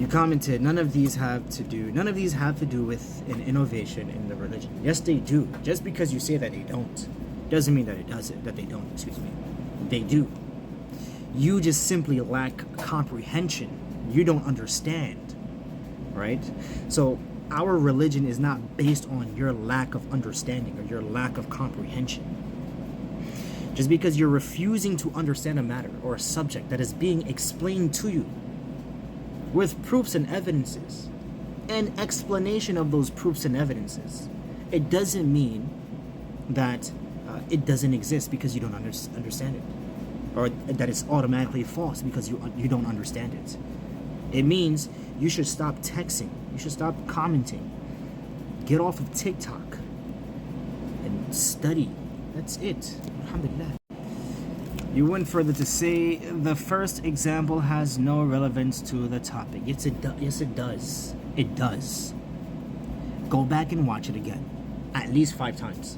You commented, none of these have to do with an innovation in the religion. Yes, they do. Just because you say that they don't, doesn't mean that they don't, excuse me. They do. You just simply lack comprehension. You don't understand, right? So our religion is not based on your lack of understanding or your lack of comprehension. Just because you're refusing to understand a matter or a subject that is being explained to you with proofs and evidences and explanation of those proofs and evidences, it doesn't mean that it doesn't exist because you don't understand it, or that it's automatically false because you don't understand it. It means you should stop texting, you should stop commenting, get off of TikTok and study. That's it. Alhamdulillah. You went further to say the first example has no relevance to the topic. Yes, it does. It does. Go back and watch it again, at least 5 times.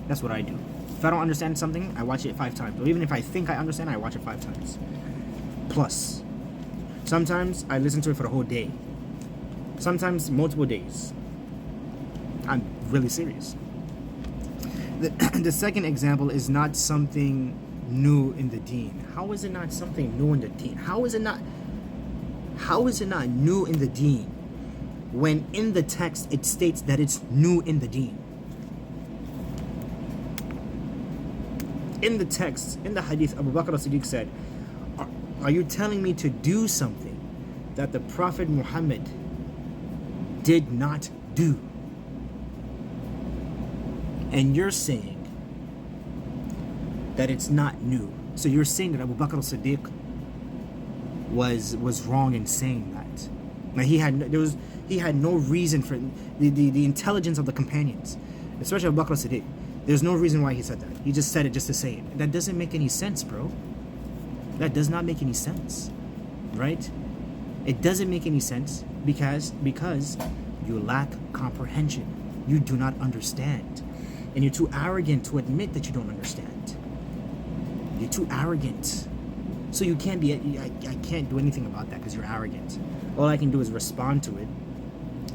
That's what I do. If I don't understand something, I watch it 5 times. Or even if I think I understand, I watch it 5 times. Plus, sometimes I listen to it for the whole day. Sometimes multiple days. I'm really serious. The second example is not something new in the deen. How is it not something new in the deen? How is it not new in the deen when in the text it states that it's new in the deen? In the text, in the hadith, Abu Bakr as-Siddiq said, are you telling me to do something that the Prophet Muhammad did not do? And you're saying that it's not new. So you're saying that Abu Bakr as-Siddiq was wrong in saying that. Now he had no reason for the intelligence of the companions, especially Abu Bakr as-Siddiq. There's no reason why he said that. He just said it just to say it. That doesn't make any sense, bro. That does not make any sense, right? It doesn't make any sense because you lack comprehension. You do not understand. And you're too arrogant to admit that you don't understand. You're too arrogant. So you can't be, I can't do anything about that because you're arrogant. All I can do is respond to it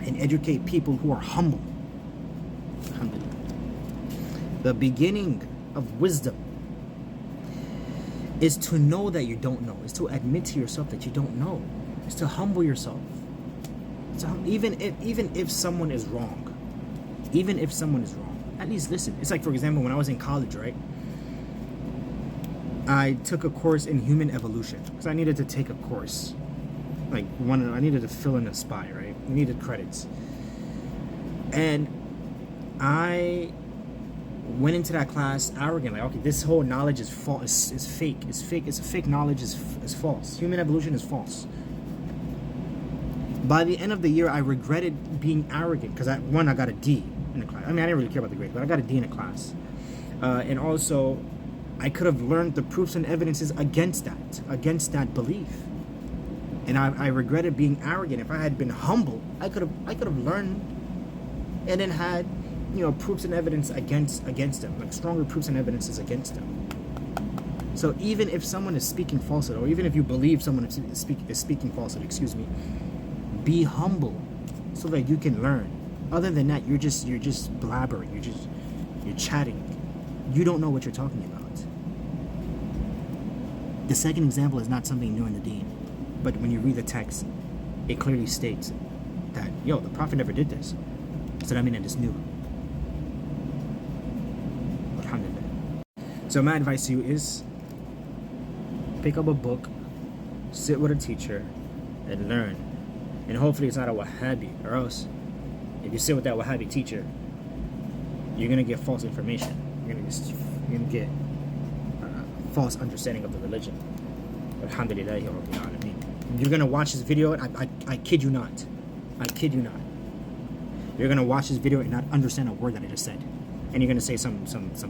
and educate people who are humble. Alhamdulillah. The beginning of wisdom is to know that you don't know. Is to admit to yourself that you don't know. Is to humble yourself. Even if someone is wrong. Even if someone is wrong. At least listen. It's like, for example, when I was in college, right? I took a course in human evolution because I needed to take a course. I needed to fill in a spot, right? I needed credits. And I went into that class arrogant, like, okay, this whole knowledge is false, is fake, it's a fake knowledge, is false. Human evolution is false. By the end of the year, I regretted being arrogant because I got a D in the class. I mean, I didn't really care about the grade, but I got a D in the class. And also, I could have learned the proofs and evidences against that belief. And I regretted being arrogant. If I had been humble, I could have learned and then had, proofs and evidence against them, like stronger proofs and evidences against them. So even if someone is speaking falsehood, or even if you believe someone is speaking falsehood, be humble so that you can learn. Other than that, you're just blabbering, you're chatting. You don't know what you're talking about. The second example is not something new in the deen, but when you read the text, it clearly states that, the Prophet never did this. So that means that it's new. Alhamdulillah. So my advice to you is pick up a book, sit with a teacher, and learn. And hopefully it's not a Wahhabi, or else if you sit with that Wahhabi teacher, you're gonna get false information. You're gonna get false understanding of the religion. Alhamdulillah Rabbil Alameen. You're gonna watch this video, and I kid you not. I kid you not. You're gonna watch this video and not understand a word that I just said, and you're gonna say some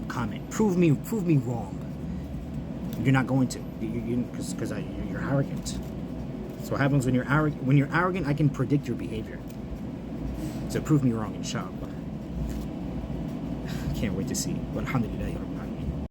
comment. Prove me wrong. You're not going to, because you're arrogant. So what happens when you're arrogant? When you're arrogant, I can predict your behavior. So prove me wrong, inshallah. Can't wait to see. Alhamdulillah.